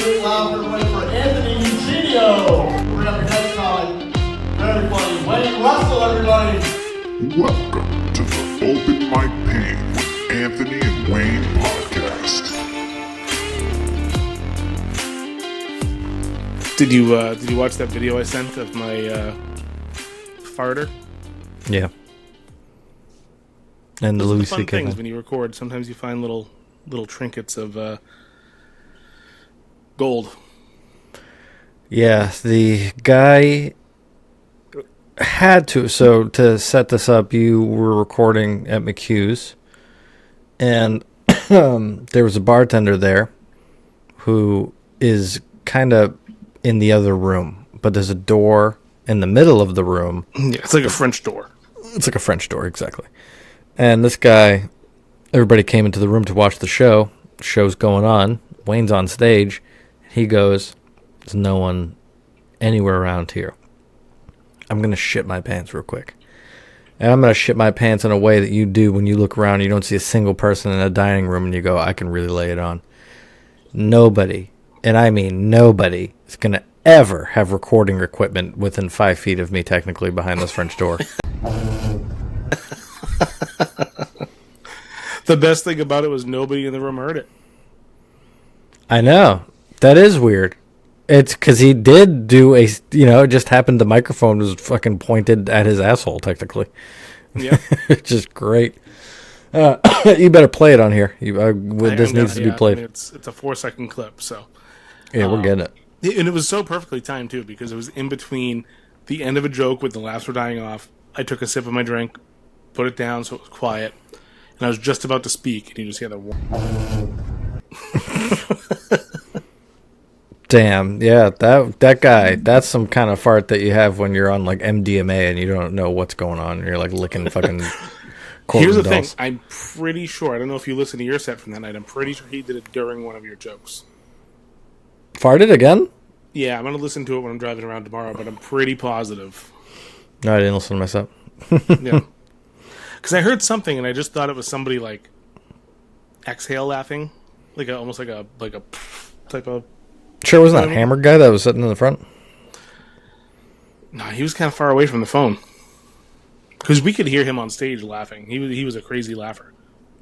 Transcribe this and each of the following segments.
it loud for everybody for Anthony Eugenio. We're up next comic. Very funny. Wayne Russell, everybody. Welcome to the Open Mic Pain with Anthony and Wayne podcast. Did you watch that video I sent of my farter? Yeah. And the Those are Louis fun C.K. things when you record. Sometimes you find little trinkets of gold. Yeah, the guy had to. So to set this up, you were recording at McHugh's, and there was a bartender there who is kind of in the other room, but there's a door in the middle of the room. Yeah, it's like a French door. It's like a French door, exactly. And this guy, everybody came into the room to watch the show. Show's going on. Wayne's on stage. He goes, "There's no one anywhere around here. I'm going to shit my pants real quick. And I'm going to shit my pants in a way that you do when you look around and you don't see a single person in a dining room and you go, I can really lay it on." Nobody, and I mean nobody, is going to ever have recording equipment within 5 feet of me technically behind this French door. The best thing about it was nobody in the room heard it. I know. That is weird. It's because he did do it just happened the microphone was fucking pointed at his asshole, technically. Yeah. Which is great. You better play it on here. This needs to be played. I mean, it's a 4-second clip, so. Yeah, we're getting it. And it was so perfectly timed, too, because it was in between the end of a joke when the laughs were dying off. I took a sip of my drink, put it down so it was quiet, and I was just about to speak, and you just hear the... Damn, yeah, that guy, that's some kind of fart that you have when you're on, like, MDMA and you don't know what's going on, and you're, like, licking fucking Here's the dolls. thing, I'm pretty sure, I don't know if you listened to your set from that night, I'm pretty sure he did it during one of your jokes. Farted again? Yeah, I'm going to listen to it when I'm driving around tomorrow, but I'm pretty positive. No, I didn't listen to myself. Yeah. Because I heard something, and I just thought it was somebody, like, exhale laughing. Almost like a type of... Sure wasn't that hammer guy that was sitting in the front? No, he was kind of far away from the phone. Because we could hear him on stage laughing. He was a crazy laugher.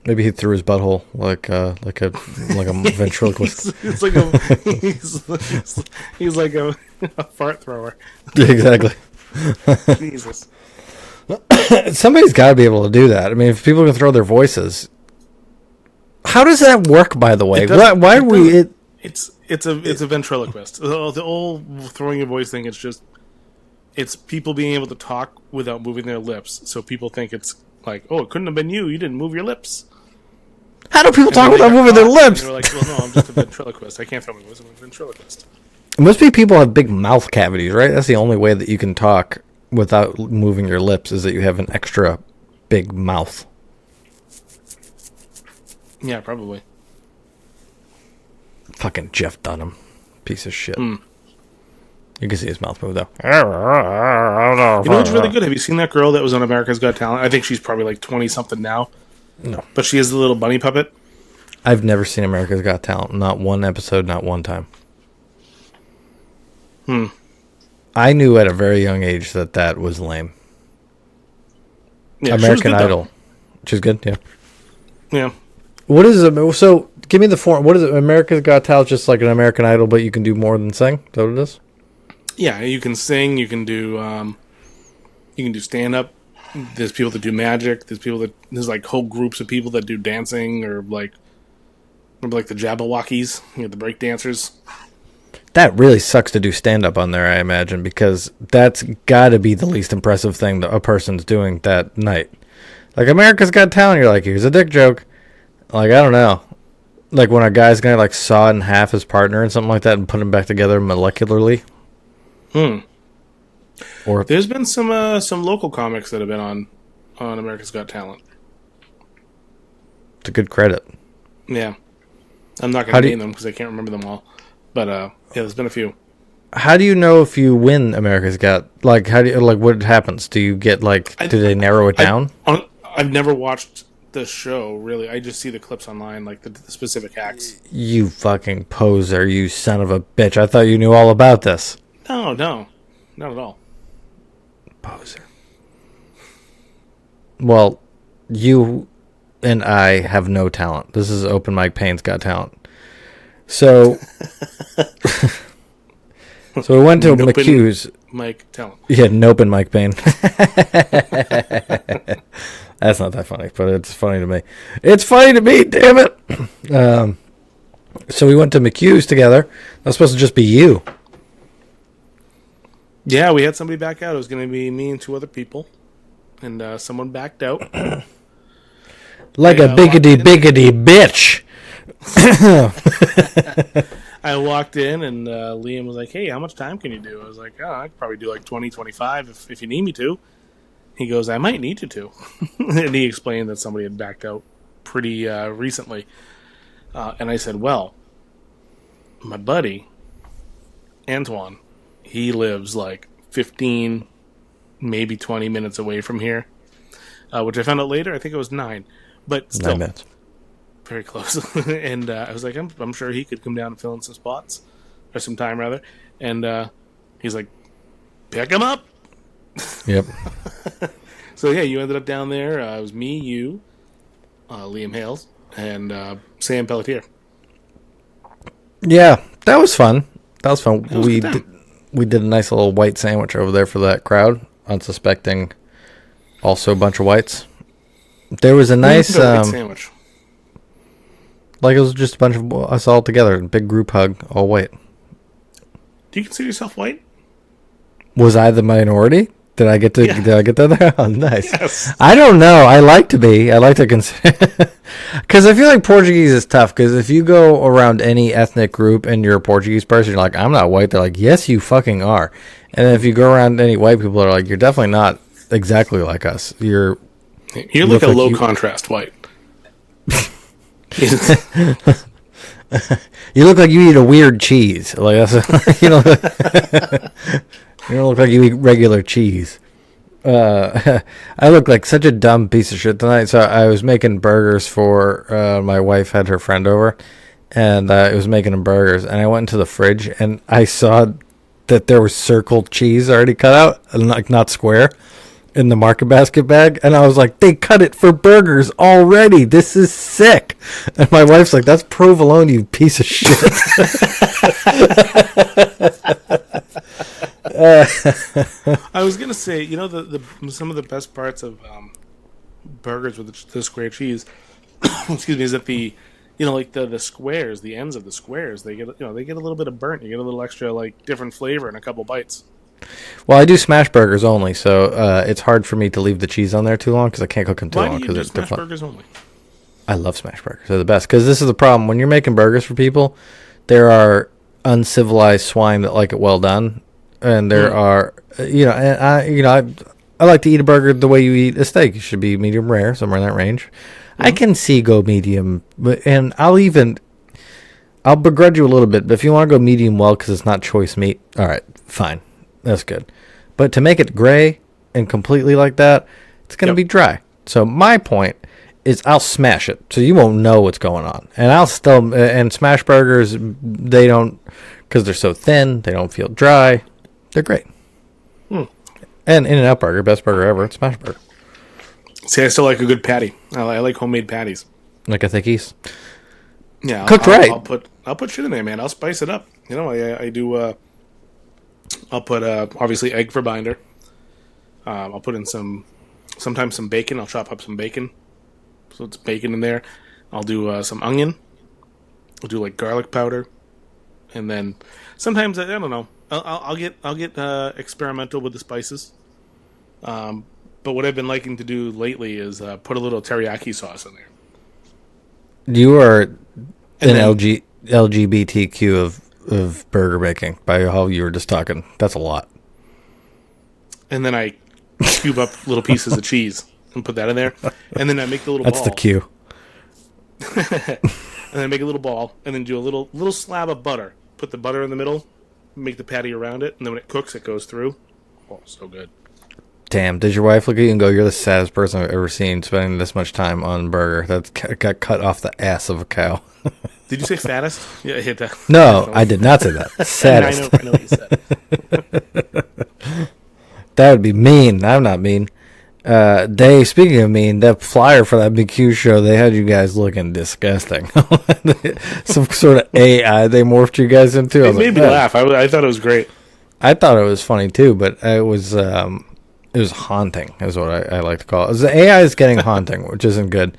Maybe he threw his butthole like a ventriloquist. He's like a fart thrower. Exactly. Jesus. Somebody's got to be able to do that. I mean, if people can throw their voices, how does that work? By the way, why are we? It's a ventriloquist. The old throwing your voice thing. It's people being able to talk without moving their lips. So people think it's like, oh, it couldn't have been you. You didn't move your lips. How do people talk without moving their lips? They're like, well, no, I'm just a ventriloquist. I can't throw my voice. I'm a ventriloquist. It must be people have big mouth cavities, right? That's the only way that you can talk without moving your lips is that you have an extra big mouth. Yeah, probably. Fucking Jeff Dunham. Piece of shit. You can see his mouth move, though. You know what's really good? Have you seen that girl that was on America's Got Talent? I think she's probably like 20-something now. No. But she has the little bunny puppet. I've never seen America's Got Talent. Not one episode, not one time. I knew at a very young age that was lame. Yeah, American Idol. Which is good, yeah. Yeah. What is it? So, give me the form. What is it? America's Got Talent, just like an American Idol, but you can do more than sing? Is that what it is? Yeah, you can sing. You can do stand up. There's people that do magic. There's like whole groups of people that do dancing or like remember like the Jabberwockies, the break dancers. That really sucks to do stand up on there, I imagine, because that's got to be the least impressive thing that a person's doing that night. Like America's Got Talent, you're like, here's a dick joke. Like, I don't know. Like when a guy's gonna like saw in half his partner and something like that and put him back together molecularly. Or there's been some local comics that have been on America's Got Talent. It's a good credit. Yeah, I'm not gonna name them because I can't remember them all. But yeah, there's been a few. How do you know if you win America's Got? Like, how do you, like what happens? Do you get like? Do they narrow it down? I've never watched the show, really. I just see the clips online, like the specific acts. You fucking poser, you son of a bitch. I thought you knew all about this. No, not at all. Poser. Well, you and I have no talent. This is Open Mike Payne's Got Talent. So, so we went to McHugh's. Mike Talent. Yeah, Nope and Mike Payne. That's not that funny, but it's funny to me. It's funny to me, damn it. So we went to McHugh's together. That was supposed to just be you. Yeah, we had somebody back out. It was going to be me and 2 other people. And someone backed out. Like a biggity bitch. I walked in and Liam was like, hey, how much time can you do? I was like, I could probably do like 20, 25 if you need me to. He goes, I might need you to. And he explained that somebody had backed out pretty recently. And I said, well, my buddy, Antoine, he lives like 15, maybe 20 minutes away from here, which I found out later. I think it was 9. But still, 9 minutes. Very close. And I was like, I'm sure he could come down and fill in some spots, or some time rather. And he's like, pick him up. Yep. So yeah, you ended up down there. It was me, you, Liam Hales, and Sam Pelletier. Yeah, that was fun. We did a nice little white sandwich over there for that crowd, unsuspecting also a bunch of whites. There was a nice sandwich. Like it was just a bunch of us all together, big group hug, all white. Do you consider yourself white? Was I the minority? Did I get that there? Oh, nice. Yes. I don't know. I like to be. I like to consider. Because I feel like Portuguese is tough. Because if you go around any ethnic group and you're a Portuguese person, you're like, I'm not white. They're like, yes, you fucking are. And then if you go around any white people, they're like, you're definitely not exactly like us. You're like a low contrast white. You look like you eat a weird cheese. Like that's you know. You don't look like you eat regular cheese. I look like such a dumb piece of shit tonight. So I was making burgers for my wife had her friend over, and I was making them burgers. And I went into the fridge and I saw that there was circled cheese already cut out, and like not square, in the market basket bag. And I was like, they cut it for burgers already. This is sick. And my wife's like, that's provolone, you piece of shit. I was gonna say, you know, the some of the best parts of burgers with the square cheese, excuse me, is that like the squares, the ends of the squares, they get a little bit of burnt. You get a little extra like different flavor in a couple bites. Well, I do smash burgers only, so it's hard for me to leave the cheese on there too long because I can't cook them too long. Why do you do smash burgers only? I love smash burgers. They're the best because this is the problem when you're making burgers for people. There are uncivilized swine that like it well done. And there are, and I like to eat a burger the way you eat a steak. It should be medium rare, somewhere in that range. Mm-hmm. I can see go medium, and I'll begrudge you a little bit. But if you want to go medium well because it's not choice meat, all right, fine, that's good. But to make it gray and completely like that, it's going to be dry. So my point is, I'll smash it, so you won't know what's going on. And I'll still and smash burgers, they don't, because they're so thin, they don't feel dry. They're great. And In-N-Out Burger, best burger ever. It's smash burger. See, I still like a good patty. I like homemade patties. Like a thickies. Yeah, cooked right. I'll put shit in there, man. I'll spice it up. You know, I do. I'll put obviously egg for binder. I'll put in sometimes some bacon. I'll chop up some bacon, so it's bacon in there. I'll do some onion. I'll do like garlic powder, and then sometimes I don't know. I'll get experimental with the spices. But what I've been liking to do lately is put a little teriyaki sauce in there. You are LGBTQ of burger making by how you were just talking. That's a lot. And then I cube up little pieces of cheese and put that in there. And then I make the little That's ball. the cue. And then I make a little ball and then do a little slab of butter. Put the butter in the middle. Make the patty around it, and then when it cooks, it goes through. Oh, so good. Damn, did your wife look at you and go, "You're the saddest person I've ever seen spending this much time on a burger that got cut off the ass of a cow"? Did you say fattest? Yeah, I hit that. No, I did not say that. Saddest. I know what you said. That would be mean. I'm not mean. Speaking of mean, that flyer for that BQ show, they had you guys looking disgusting. Some sort of AI they morphed you guys into. It made me laugh. I thought it was great. I thought it was funny too, but it was haunting, is what I like to call it. The AI is getting haunting, which isn't good.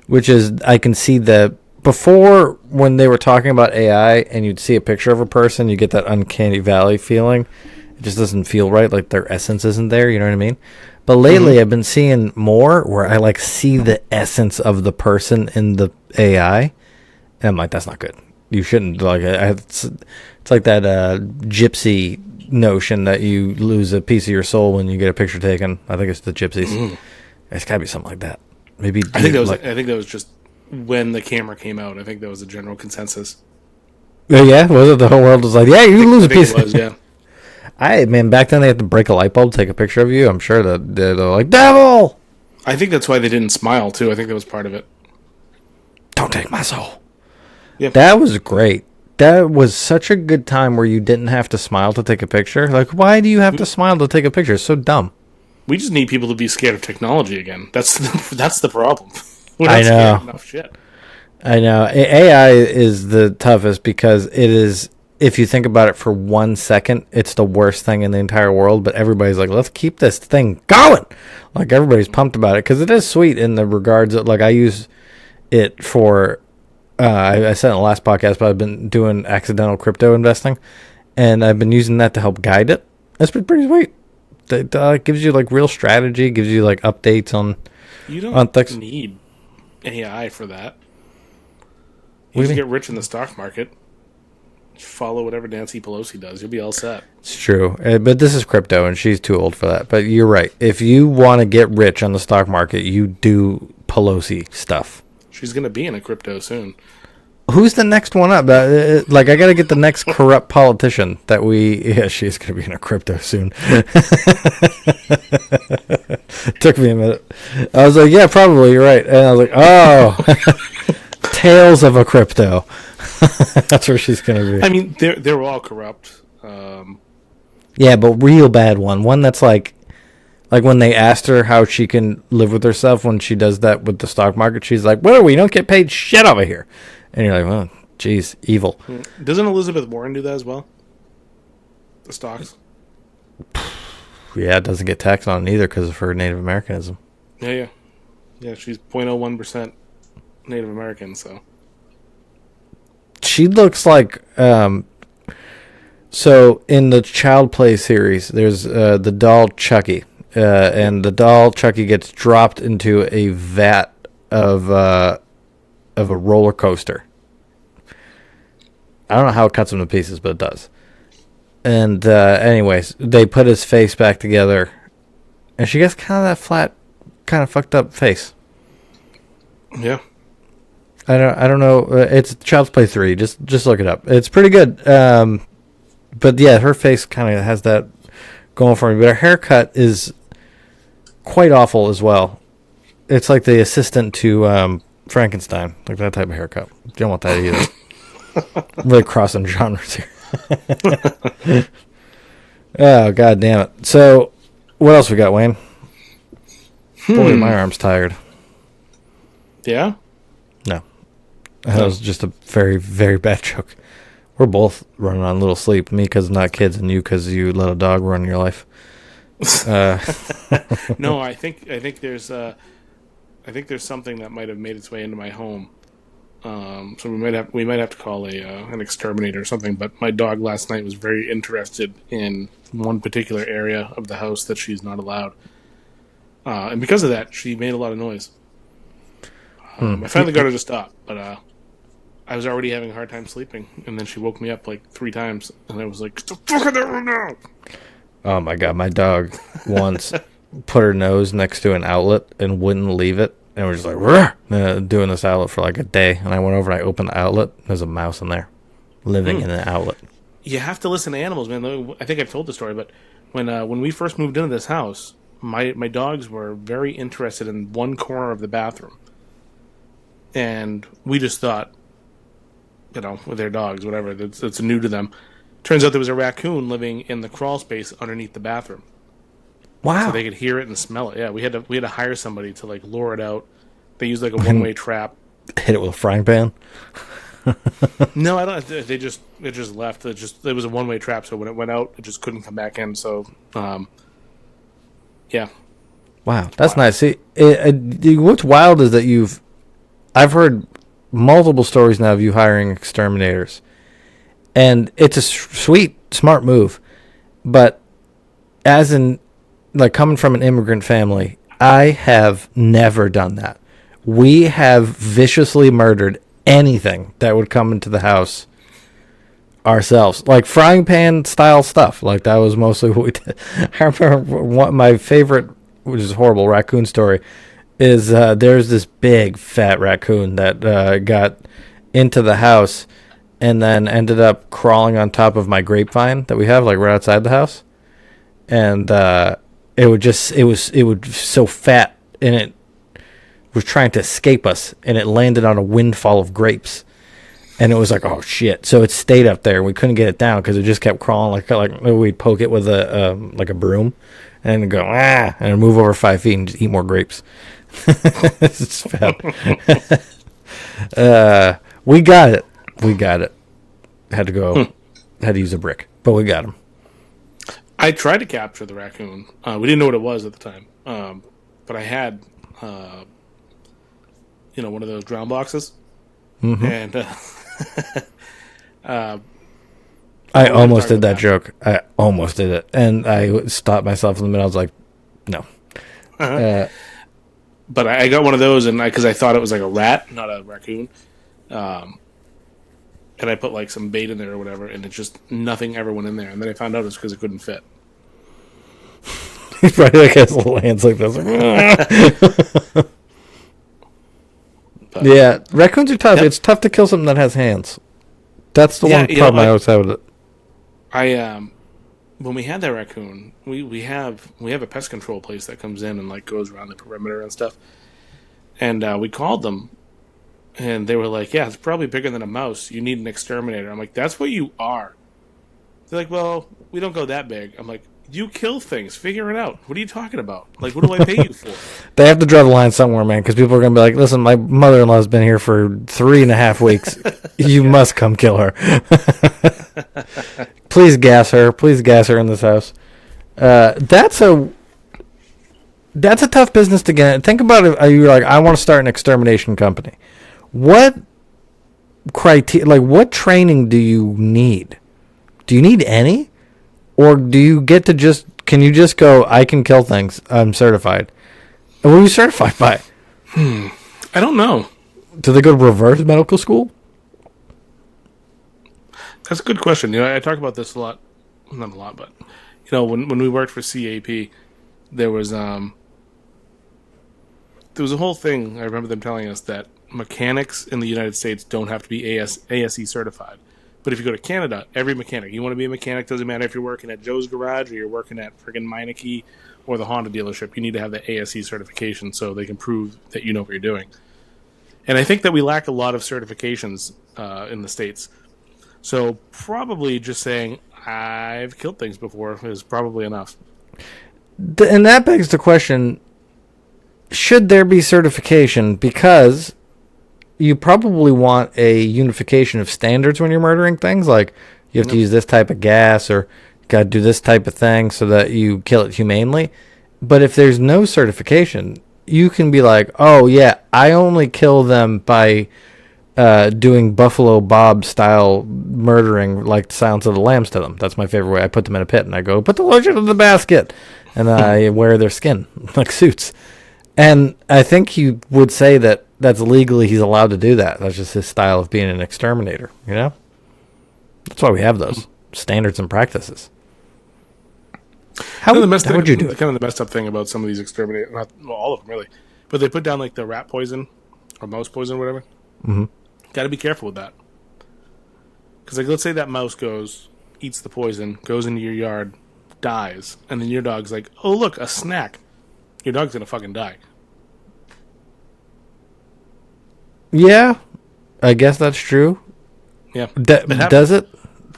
Which is, I can see that before, when they were talking about AI and you'd see a picture of a person, you get that uncanny valley feeling. It just doesn't feel right, like their essence isn't there, you know what I mean? But lately, I've been seeing more where I like see the essence of the person in the AI, and I'm like, that's not good. You shouldn't like. It's like that gypsy notion that you lose a piece of your soul when you get a picture taken. I think it's the gypsies. It's gotta be something like that. Maybe I think that was just when the camera came out. I think that was the general consensus. Yeah, was it? The whole world was like, yeah, you lose a piece. It was, yeah. Man, back then they had to break a light bulb to take a picture of you. I'm sure that they're like, devil! I think that's why they didn't smile, too. I think that was part of it. Don't take my soul. Yep. That was great. That was such a good time where you didn't have to smile to take a picture. Like, why do you have to smile to take a picture? It's so dumb. We just need people to be scared of technology again. That's the problem. We're I not know. scared of enough shit. I know. AI is the toughest because it is, if you think about it for 1 second, it's the worst thing in the entire world. But everybody's like, let's keep this thing going. Like, everybody's pumped about it because it is sweet in the regards that, like, I use it for, I said in the last podcast, but I've been doing accidental crypto investing, and I've been using that to help guide it. It's been pretty sweet. It gives you, like, real strategy, gives you, like, updates on You don't things. need AI for that. What do You you just mean? get rich in the stock market. Just follow whatever Nancy Pelosi does. You'll be all set. It's true. But this is crypto, and she's too old for that. But you're right. If you want to get rich on the stock market, you do Pelosi stuff. She's going to be in a crypto soon. Who's the next one up? Like, I got to get the next corrupt politician that we... Yeah, she's going to be in a crypto soon. Took me a minute. I was like, yeah, probably, you're right. And I was like, oh, Tales of a Crypto. That's where she's going to be. I mean, they're all corrupt. Yeah, but real bad one. One that's like when they asked her how she can live with herself when she does that with the stock market, she's like, "What are we? Don't get paid shit over here." And you're like, "Well, geez, evil." Doesn't Elizabeth Warren do that as well? The stocks? Yeah, it doesn't get taxed on it either because of her Native Americanism. Yeah. Yeah, she's 0.01% Native American, so. She looks like so in the Child Play series, there's the doll Chucky, and the doll Chucky gets dropped into a vat of a roller coaster. I don't know how it cuts him to pieces, but it does. And anyways, they put his face back together, and she gets kind of that flat, kind of fucked up face. Yeah. I don't know. It's Child's Play 3. Just look it up. It's pretty good. But yeah, her face kind of has that going for me. But her haircut is quite awful as well. It's like the assistant to Frankenstein, like that type of haircut. You don't want that either. Really crossing genres here. Oh, god damn it. So, what else we got, Wayne? Boy, my arm's tired. Yeah? No. That was just a very, very bad joke. We're both running on little sleep. Me because not kids, and you because you let a dog run your life. No, I think there's something that might have made its way into my home. So we might have to call an exterminator or something. But my dog last night was very interested in one particular area of the house that she's not allowed, and because of that, she made a lot of noise. I finally got her to stop, but I was already having a hard time sleeping, and then she woke me up like 3 times, and I was like, "Get the fuck out of there now!" Oh my god, my dog once put her nose next to an outlet and wouldn't leave it, and we're just like doing this outlet for like a day. And I went over and I opened the outlet. There's a mouse in there, living in the outlet. You have to listen to animals, man. I think I've told the story, but when we first moved into this house, my dogs were very interested in one corner of the bathroom, and we just thought, with their dogs, whatever, that's new to them. Turns out there was a raccoon living in the crawl space underneath the bathroom. Wow. So they could hear it and smell it. Yeah, we had to hire somebody to like lure it out. They used like a one-way trap. Hit it with a frying pan? No, I don't. It just left. It was a one-way trap. So when it went out, it just couldn't come back in. So, yeah. Wow, that's nice. See, what's wild is that I've heard multiple stories now of you hiring exterminators, and it's a sweet, smart move. But as in, like, coming from an immigrant family, I have never done that. We have viciously murdered anything that would come into the house ourselves, like frying pan style stuff. Like, that was mostly what we did. I remember my favorite, which is a horrible raccoon story, is there's this big fat raccoon that got into the house and then ended up crawling on top of my grapevine that we have, like, right outside the house. And it was so fat, and it was trying to escape us, and it landed on a windfall of grapes. And it was like, oh shit! So it stayed up there. We couldn't get it down because it just kept crawling. Like we'd poke it with a broom, and it'd go and it'd move over 5 feet and just eat more grapes. It's fat. We got it. Had to use a brick, but we got him. I tried to capture the raccoon. We didn't know what it was at the time, but I had, one of those drown boxes, and I almost did that joke. I almost did it, and I stopped myself in the middle. I was like, no. But I got one of those, and because I thought it was like a rat, not a raccoon. And I put like some bait in there or whatever, and it just nothing ever went in there. And then I found out it's because it couldn't fit. He probably like has little hands like this. Yeah, raccoons are tough. Yep. It's tough to kill something that has hands. That's the one problem I always have with it. When we had that raccoon, we have a pest control place that comes in and like goes around the perimeter and stuff. And we called them. And they were like, yeah, it's probably bigger than a mouse. You need an exterminator. I'm like, that's what you are. They're like, well, we don't go that big. I'm like, you kill things. Figure it out. What are you talking about? Like, what do I pay you for? They have to draw the line somewhere, man, because people are going to be like, listen, my mother-in-law's been here for 3.5 weeks. You must come kill her. Please gas her. Please gas her in this house. That's a tough business to get in. Think about it. You're like, I want to start an extermination company. What what training do you need? Do you need any? Or do you get to can you just go, I can kill things, I'm certified? And what are you certified by? I don't know. Do they go to reverse medical school? That's a good question. I talk about this a lot. Not a lot, but, when we worked for CAP, there was a whole thing. I remember them telling us that mechanics in the United States don't have to be ASE certified. But if you go to Canada, every mechanic, you want to be a mechanic, doesn't matter if you're working at Joe's Garage or you're working at friggin' Meineke or the Honda dealership, you need to have the ASE certification so they can prove that you know what you're doing. And I think that we lack a lot of certifications in the States. So probably just saying, I've killed things before is probably enough. And that begs the question, should there be certification? Because you probably want a unification of standards when you're murdering things. Like, you have to use this type of gas, or you got to do this type of thing so that you kill it humanely. But if there's no certification, you can be like, oh, yeah, I only kill them by doing Buffalo Bob style murdering, like Silence of the Lambs to them. That's my favorite way. I put them in a pit and I go, put the lotion in the basket. And I wear their skin like suits. And I think he would say that that's legally he's allowed to do that. That's just his style of being an exterminator, That's why we have those standards and practices. How would you do it? Kind of the messed up thing about some of these exterminators, all of them really, but they put down like the rat poison or mouse poison or whatever. Mm-hmm. Got to be careful with that. Because like, let's say that mouse eats the poison, goes into your yard, dies, and then your dog's like, oh, look, a snack. your dog's gonna fucking die. Yeah, I guess that's true. Yeah. Does it?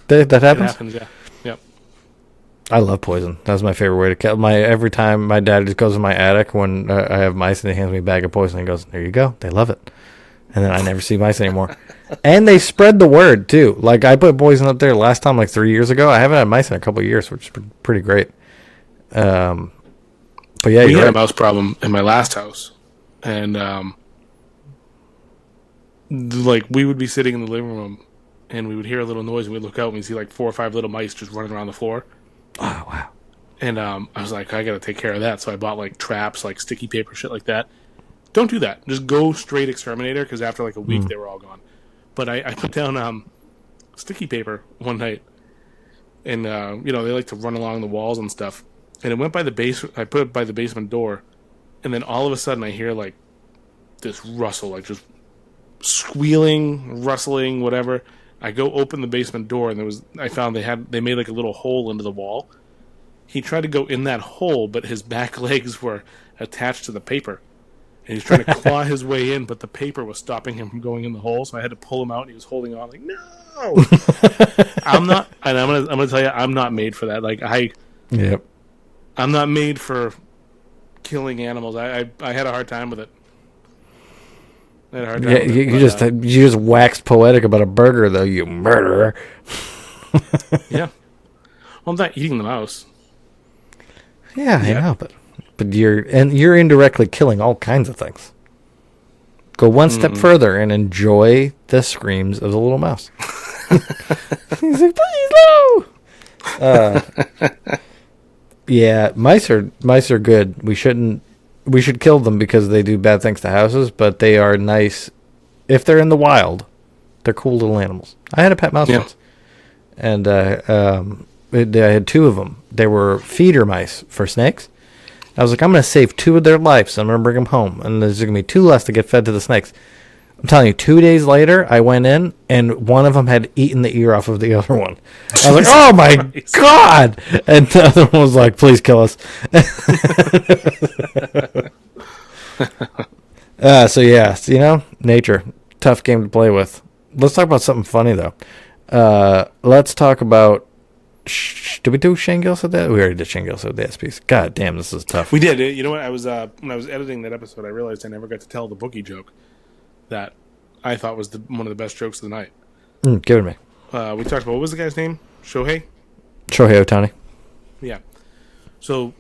That It happens? happens, yeah. Yep. I love poison. That's my favorite way to kill. Every time my dad just goes in my attic when I have mice and he hands me a bag of poison and goes, "There you go." They love it, and then I never see mice anymore. And they spread the word too. Like I put poison up there last time, like 3 years ago. I haven't had mice in a couple of years, which is pretty great. But yeah, We you're had a right. mouse problem in my last house, and like we would be sitting in the living room, and we would hear a little noise, and we'd look out and we'd see like 4 or 5 little mice just running around the floor. Oh wow. And I was like, I gotta take care of that. So I bought like traps, like sticky paper, shit like that. Don't do that. Just go straight exterminator, because after like a week they were all gone. But I put down sticky paper one night, and they like to run along the walls and stuff. And it went by the base. I put it by the basement door, and then all of a sudden I hear like this rustle, like just squealing, rustling, whatever. I go open the basement door, and I found they made like a little hole into the wall. He tried to go in that hole, but his back legs were attached to the paper. And he was trying to claw his way in, but the paper was stopping him from going in the hole, so I had to pull him out, and he was holding on like, no! I'm gonna tell you, I'm not made for that. Like, Yep. I'm not made for killing animals. I had a hard time with it. Yeah, you just waxed poetic about a burger, though, you murderer. Yeah. Well, I'm not eating the mouse. Yeah, I Yeah. know, but you're indirectly killing all kinds of things. Go one step further and enjoy the screams of the little mouse. He's like, please, no. Yeah, mice are good. We should kill them because they do bad things to houses, but they are nice if they're in the wild. They're cool little animals. I had a pet mouse once, and I had 2 of them. They were feeder mice for snakes. I was like, I'm going to save 2 of their lives. I'm going to bring them home, and there's going to be 2 less to get fed to the snakes. I'm telling you, 2 days later, I went in, and one of them had eaten the ear off of the other one. I was like, oh my God! And the other one was like, please kill us. So yeah, nature. Tough game to play with. Let's talk about something funny, though. Let's talk about... Did we do Shane Gillis that? We already did Shane Gillis the SPs. God damn, this is tough. We did. You know what? When I was editing that episode, I realized I never got to tell the bookie joke that I thought was one of the best jokes of the night. Give it to me. We talked about, what was the guy's name? Shohei Ohtani. Yeah. So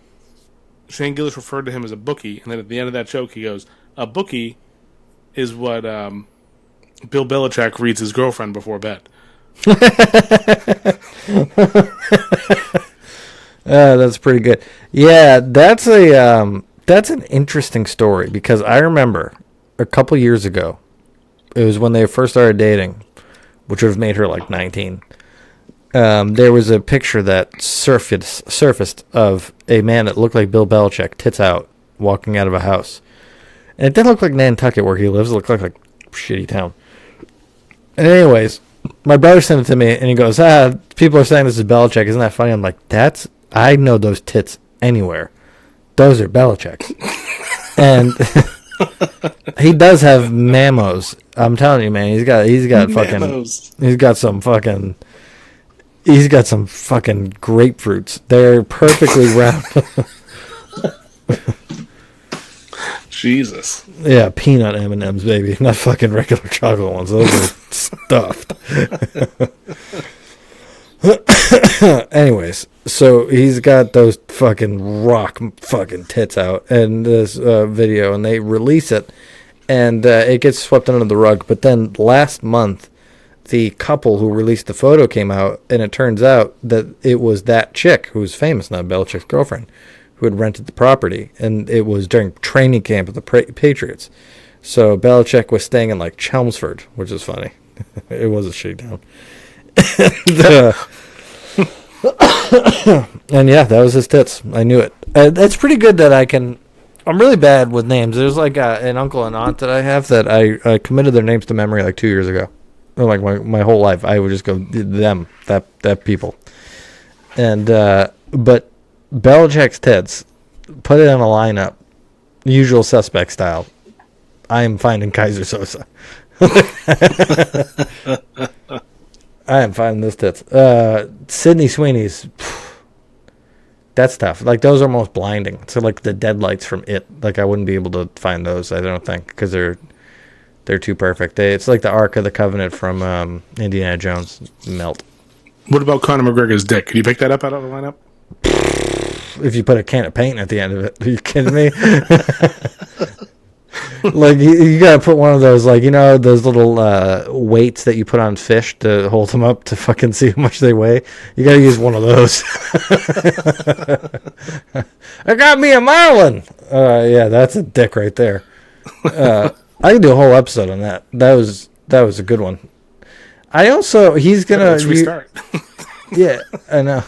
Shane Gillis referred to him as a bookie, and then at the end of that joke, he goes, "A bookie is what Bill Belichick reads his girlfriend before bed." That's pretty good. Yeah, that's an interesting story because I remember a couple years ago, it was when they first started dating, which would have made her like 19. There was a picture that surfaced of a man that looked like Bill Belichick, tits out, walking out of a house. And it didn't look like Nantucket where he lives. It looked like a shitty town. And anyways, my brother sent it to me, and he goes, people are saying this is Belichick. Isn't that funny? I'm like, I know those tits anywhere. Those are Belichick's. And he does have mamos. I'm telling you, man. He's got Mamos. He's got some fucking grapefruits. They're perfectly round. Jesus. Yeah, peanut M&Ms, baby. Not fucking regular chocolate ones. Those are stuffed. Anyways, so he's got those fucking rock fucking tits out in this video, and they release it, and it gets swept under the rug. But then last month, the couple who released the photo came out, and it turns out that it was that chick who's famous, not Belichick's girlfriend, who had rented the property, and it was during training camp of the Patriots. So Belichick was staying in like Chelmsford, which is funny. It was a shitty town. And yeah, that was his tits. I knew it. It's pretty good that I'm really bad with names. There's like an uncle and aunt that I have that I committed their names to memory like 2 years ago. Or like my whole life, I would just go them, that people. And but Belichick's tits, put it in a lineup, Usual Suspect style. I am finding Kaiser Sosa. I am finding those tits. Sydney Sweeney's. That's tough. Like, those are almost blinding. So, like, the deadlights from It. Like, I wouldn't be able to find those, I don't think, because they're too perfect. It's like the Ark of the Covenant from Indiana Jones. Melt. What about Conor McGregor's dick? Could you pick that up out of the lineup? If you put a can of paint at the end of it. Are you kidding me? Like, you gotta put one of those, like, you know, those little weights that you put on fish to hold them up to fucking see how much they weigh. You gotta use one of those. I got me a marlin. Yeah, that's a dick right there. I can do a whole episode on that. That was a good one. He's gonna. Let's restart. Yeah, I know.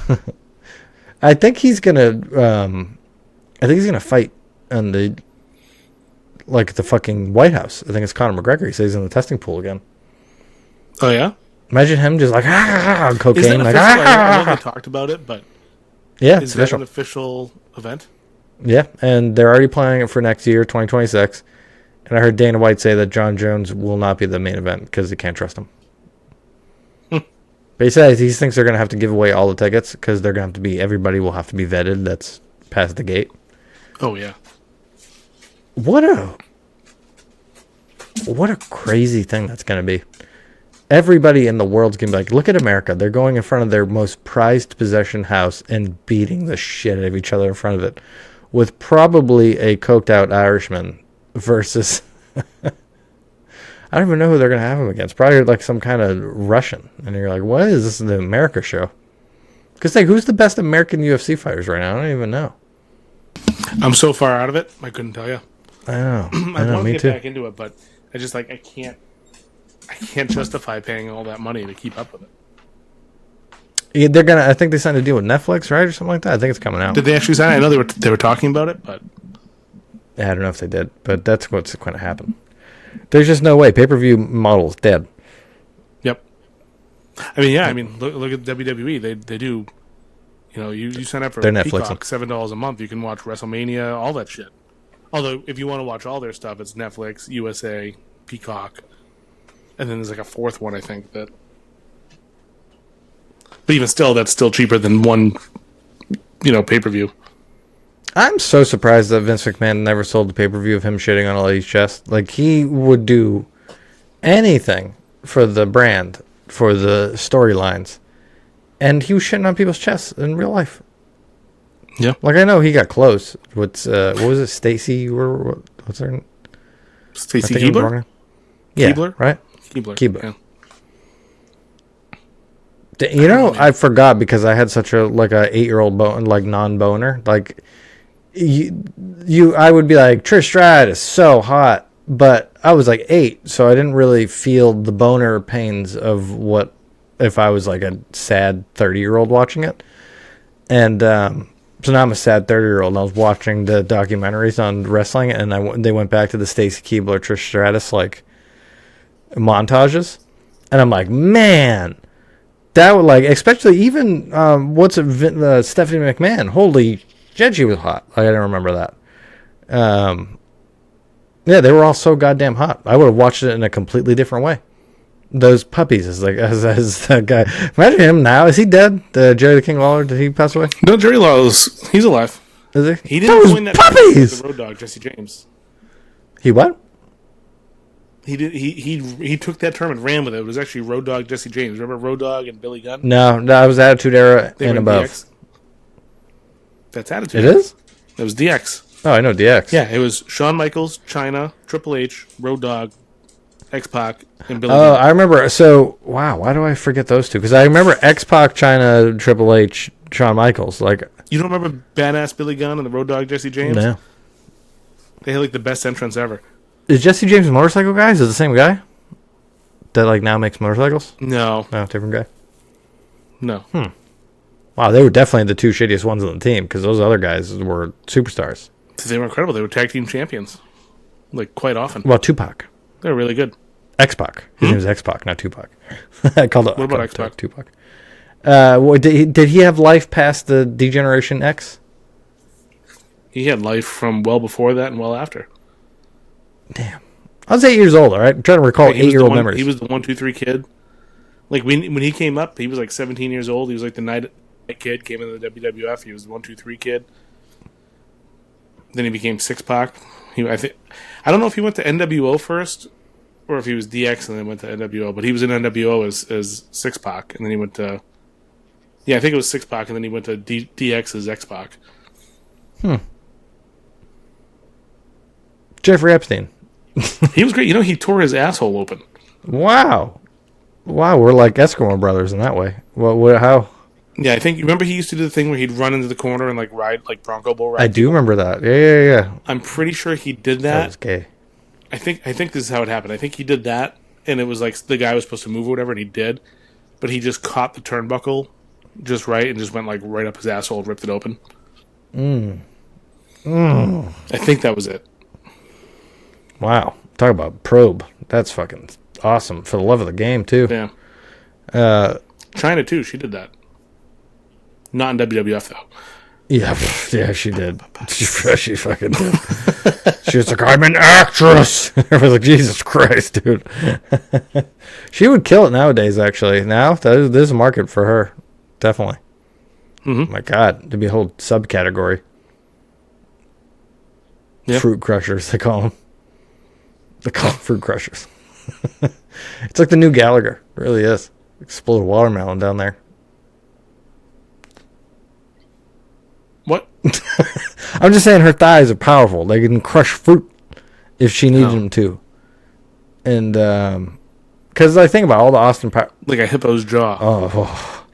I think he's gonna fight on the fucking White House. I think it's Conor McGregor. He says he's in the testing pool again. Oh yeah. Imagine him just like cocaine. Is that like official? I know they talked about it, but yeah, is it's that official. an official event? Yeah, and they're already planning it for next year, 2026. And I heard Dana White say that John Jones will not be the main event because they can't trust him. But he says he thinks they're going to have to give away all the tickets because they're going to have to be, everybody will have to be vetted that's past the gate. Oh, yeah. What a crazy thing that's going to be. Everybody in the world's going to be like, look at America. They're going in front of their most prized possession house and beating the shit out of each other in front of it with probably a coked out Irishman versus... I don't even know who they're going to have him against. Probably like some kind of Russian. And you're like, what is this, the America show? Because like, who's the best American UFC fighters right now? I don't even know. I'm so far out of it, I couldn't tell you. I know. I want to me get too. back into it, but I just like I can't justify paying all that money to keep up with it. Yeah, they're gonna. I think they signed a deal with Netflix, right, or something like that. I think it's coming out. Did they actually sign it? I know they were talking about it, but I don't know if they did, but that's what's going to happen. There's just no way. Pay-per-view model's dead. Yep. I mean, yeah. I mean, look at WWE. They do. You know, you sign up for They're Peacock, Netflixing. $7 a month. You can watch WrestleMania, all that shit. Although, if you want to watch all their stuff, it's Netflix, USA, Peacock, and then there's like a fourth one, I think. But even still, that's still cheaper than one, pay-per-view. I'm so surprised that Vince McMahon never sold the pay-per-view of him shitting on all these chests. Like, he would do anything for the brand, for the storylines. And he was shitting on people's chests in real life. Yeah. Like, I know he got close. What was it? Stacy? What's her name? Stacey Keebler? Yeah, Keebler? right? Keebler. Yeah. You know, I forgot because I had such a 8-year-old non-boner. Like, I would be like, Trish Stratus, so hot. But I was like 8, so I didn't really feel the boner pains of what if I was like a sad 30-year-old watching it. And so now I'm a sad 30-year-old, and I was watching the documentaries on wrestling, and they went back to the Stacey Keebler, Trish Stratus montages, and I'm like, man, that would especially even Stephanie McMahon. Holy shit, she was hot. I didn't remember that. Yeah, they were all so goddamn hot. I would have watched it in a completely different way. Those puppies as that guy. Imagine him now. Is he dead? Jerry the King Lawler, did he pass away? No, Jerry Lawler's he's alive. Is he? He didn't Those join that puppies. the Road Dogg, Jesse James. He what? He did. He took that term and ran with it. It was actually Road Dogg, Jesse James. Remember Road Dogg and Billy Gunn? No, I was Attitude Era They and were above. DX. That's Attitude. It is? It was DX. Oh, I know DX. Yeah, it was Shawn Michaels, Chyna, Triple H, Road Dogg, X-Pac, and Billy Oh, Gunn. I remember. So, wow, why do I forget those two? Because I remember X-Pac, China, Triple H, Shawn Michaels. You don't remember Badass Billy Gunn and the Road Dogg Jesse James? No. They had the best entrance ever. Is Jesse James a motorcycle guy? Is it the same guy that now makes motorcycles? No. No, different guy. No. Wow, they were definitely the two shittiest ones on the team because those other guys were superstars. They were incredible. They were tag team champions. Quite often. Well, Tupac. They were really good. X-Pac. His name is X-Pac, not Tupac. I called it. What about X-Pac? Tupac. Did he have life past the Degeneration X? He had life from well before that and well after. Damn. I was 8 years old, all right? I'm trying to recall Like, he was 8-year-old the one- memories. He was the 1, 2, 3 kid. Like when he came up, he was like 17 years old. He was like the night kid, came into the WWF. He was the 1, 2, 3 kid. Then he became X-Pac. I don't know if he went to NWO first or if he was DX and then went to NWO, but he was in NWO as X-Pac, and then he went to... Yeah, I think it was X-Pac, and then he went to DX as X-Pac. Jeffrey Epstein. He was great. You know, he tore his asshole open. Wow. Wow, we're like Eskimo brothers in that way. How? Yeah, I think... Remember he used to do the thing where he'd run into the corner and like ride, like Bronco Bull ride? I do remember that. Yeah. I'm pretty sure he did That that. was gay. I think this is how it happened. I think he did that, and it was like the guy was supposed to move or whatever, and he did, but he just caught the turnbuckle just right and just went like right up his asshole and ripped it open. I think that was it. Wow. Talk about probe. That's fucking awesome. For the love of the game, too. Yeah. China too. She did that. Not in WWF though. Yeah, she did. She fucking did. She was like, I'm an actress. I was like, Jesus Christ, dude. She would kill it nowadays, actually. Now, there's a market for her. Definitely. Mm-hmm. My God, to be a whole subcategory. Yep. Fruit crushers, they call them. They call them fruit crushers. It's like the new Gallagher. It really is. Explode watermelon down there. What? I'm just saying her thighs are powerful. They can crush fruit if she needed them to. And, because I think about all the Austin Powers. Like a hippo's jaw. Oh,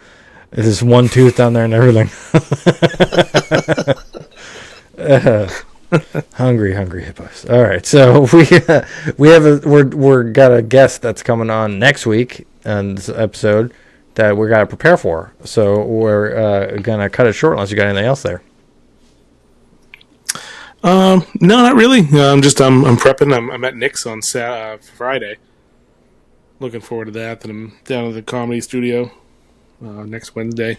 there's one tooth down there and everything. Hungry hippos. All right, so we're got a guest that's coming on next week on this episode that we got to prepare for. So we're gonna cut it short unless you got anything else there. No, not really. I'm prepping. I'm at Nick's on Friday. Looking forward to that. Then I'm down at the comedy studio next Wednesday,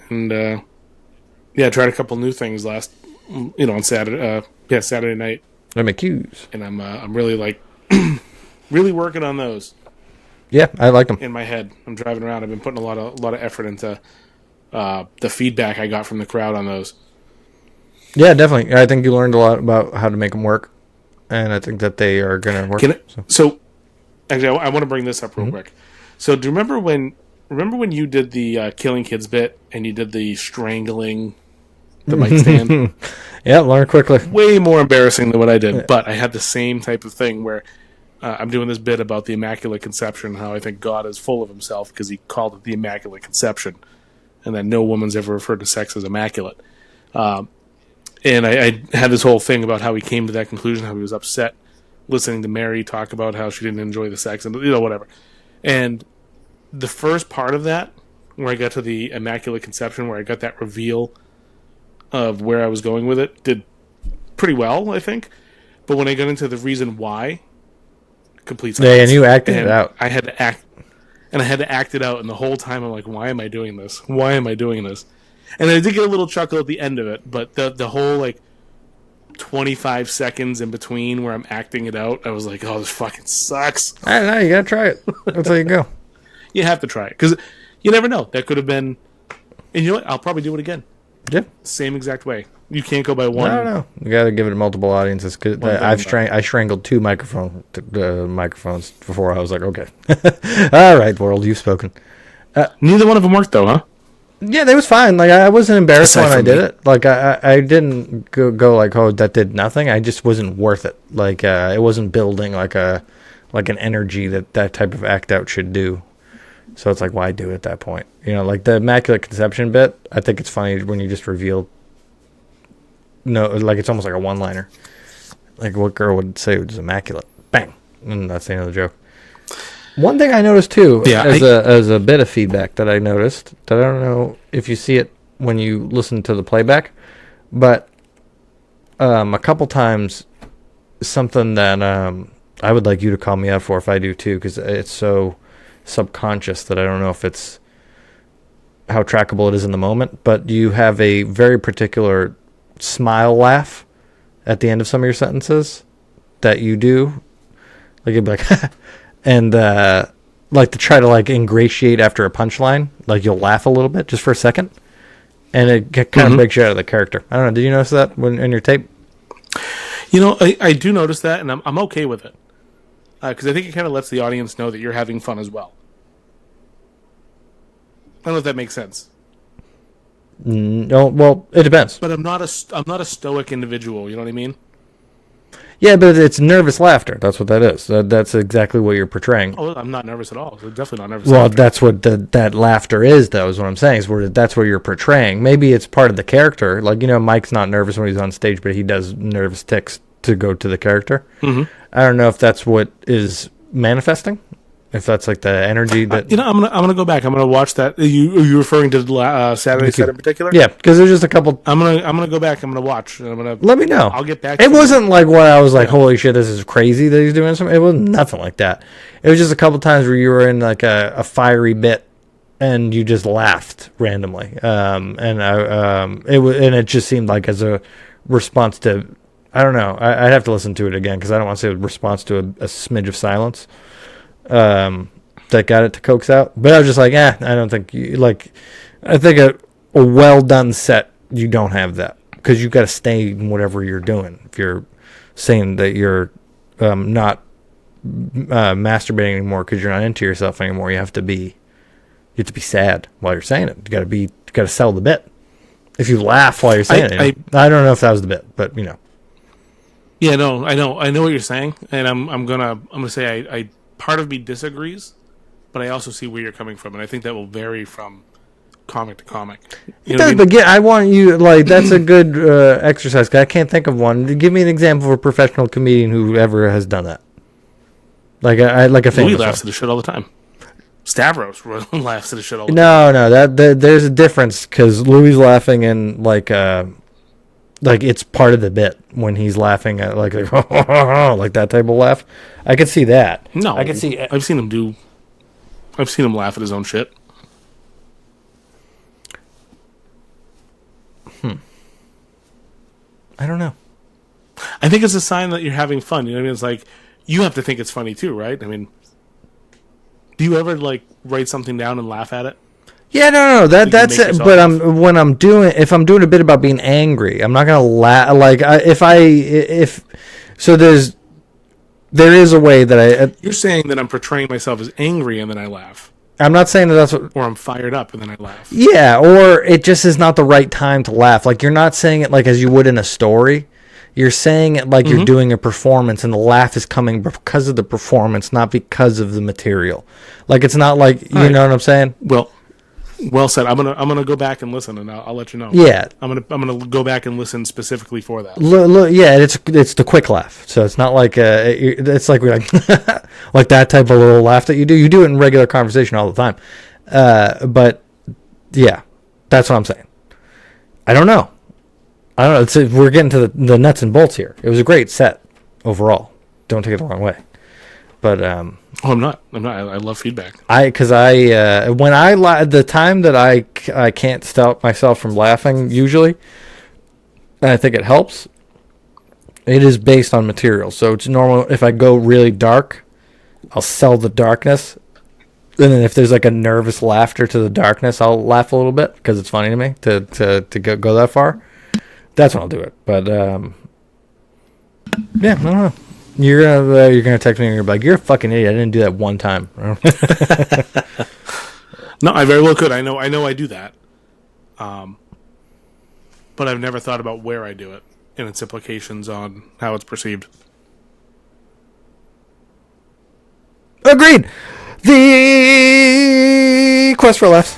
and tried a couple new things on Saturday. Saturday night. McHughes. And I'm really like really working on those. Yeah, I like them in my head. I'm driving around. I've been putting a lot of effort into the feedback I got from the crowd on those. Yeah, definitely. I think you learned a lot about how to make them work, and I think that they are going to work. So, actually, I want to bring this up real quick. So, do you remember when you did the killing kids bit and you did the strangling the mic stand? Yeah, learn quickly. Way more embarrassing than what I did, but I had the same type of thing where I'm doing this bit about the Immaculate Conception, how I think God is full of himself because he called it the Immaculate Conception, and that no woman's ever referred to sex as immaculate. And I had this whole thing about how he came to that conclusion, how he was upset listening to Mary talk about how she didn't enjoy the sex and whatever. And the first part of that, where I got to the Immaculate Conception, where I got that reveal of where I was going with it, did pretty well, I think. But when I got into the reason why, complete silence. Yeah, and you acted it out. I had to act it out, and the whole time I'm like, why am I doing this? Why am I doing this? And I did get a little chuckle at the end of it, but the whole, like, 25 seconds in between where I'm acting it out, I was like, oh, this fucking sucks. I don't know, you gotta try it. That's how you go. You have to try it, because you never know. That could have been... And you know what? I'll probably do it again. Yeah. Same exact way. You can't go by one. I don't know. You gotta give it to multiple audiences. Cause I strangled two microphones before I was like, okay. All right, world, you've spoken. Neither one of them worked, though, huh? Yeah, they was fine. Like, I wasn't embarrassed when I did me. it. Like, I didn't go like, oh, that did nothing. I just wasn't worth it. Like, it wasn't building like an energy that type of act out should do. So it's like, why do it at that point? You know, like the Immaculate Conception bit, I think it's funny when you just reveal. No, like it's almost like a one-liner. Like what girl would say it was immaculate? Bang, and that's the end of the joke. One thing I noticed too, as a bit of feedback that I noticed, that I don't know if you see it when you listen to the playback, but a couple times something that I would like you to call me out for if I do too, because it's so subconscious that I don't know if it's how trackable it is in the moment, but you have a very particular smile laugh at the end of some of your sentences that you do. Like you'd be like, and like to try to like ingratiate after a punchline. Like you'll laugh a little bit just for a second, and it kind of breaks you out of the character. I don't know. Did you notice that when in your tape? You know, I do notice that, and I'm okay with it because I think it kind of lets the audience know that you're having fun as well. I don't know if that makes sense. No, well, it depends. But I'm not a stoic individual. You know what I mean? Yeah, but it's nervous laughter. That's what that is. That's exactly what you're portraying. Oh, I'm not nervous at all. So definitely not nervous. Well, that's what that laughter is, though, is what I'm saying. That's what you're portraying. Maybe it's part of the character. Like, you know, Mike's not nervous when he's on stage, but he does nervous tics to go to the character. Mm-hmm. I don't know if that's what is manifesting. If that's like the energy that you know, I'm gonna go back. I'm gonna watch that. Are you referring to Saturday set in particular? Yeah, because there's just a couple. I'm gonna go back. I'm gonna watch. And I'm gonna let me know. I'll get back. It wasn't like what I was like. Holy shit, this is crazy that he's doing something. It was nothing like that. It was just a couple times where you were in like a fiery bit, and you just laughed randomly. It just seemed like as a response to. I don't know. I'd have to listen to it again because I don't want to say a response to a smidge of silence. That got it to coax out, but I was just like, I don't think you like. I think a well done set, you don't have that because you got to stay in whatever you're doing. If you're saying that you're not masturbating anymore because you're not into yourself anymore, you have to be sad while you're saying it. You got to sell the bit. If you laugh while you're saying it, I don't know if that was the bit, but you know. Yeah, no, I know what you're saying, and I'm gonna say I part of me disagrees, but I also see where you're coming from, and I think that will vary from comic to comic. It does, but I want you like that's a good exercise. I can't think of one. Give me an example of a professional comedian who ever has done that. Like a famous. Louis laughs at the shit all the time. Stavros laughs at the shit all the time. No, there's a difference because Louis laughing in like it's part of the bit when he's laughing at like like that type of laugh. I could see that. No, I could see. I've seen him laugh at his own shit. I don't know. I think it's a sign that you're having fun. You know what I mean? It's like you have to think it's funny too, right? I mean, do you ever like write something down and laugh at it? Yeah, no, that's it. But if I'm doing a bit about being angry, I'm not gonna laugh. Like there is a way that You're saying that I'm portraying myself as angry and then I laugh. I'm not saying that that's what. Or I'm fired up and then I laugh. Yeah, or it just is not the right time to laugh. Like you're not saying it like as you would in a story. You're saying it like you're doing a performance, and the laugh is coming because of the performance, not because of the material. Like it's not like you know what I'm saying. Well said. I'm gonna go back and listen, and I'll let you know. Yeah, I'm gonna go back and listen specifically for that. Yeah, it's the quick laugh. So it's not like it's like we're like like that type of little laugh that you do. You do it in regular conversation all the time. But yeah, that's what I'm saying. I don't know. We're getting to the nuts and bolts here. It was a great set overall. Don't take it the wrong way. But I'm not. I love feedback. The time that I can't stop myself from laughing usually, and I think it helps. It is based on material, so it's normal. If I go really dark, I'll sell the darkness, and then if there's like a nervous laughter to the darkness, I'll laugh a little bit because it's funny to me to go that far. That's when I'll do it. But yeah, I don't know. You're gonna text me and you're like, you're a fucking idiot. I didn't do that one time. No, I very well could. I know I do that. But I've never thought about where I do it and its implications on how it's perceived. Agreed. The quest for laughs.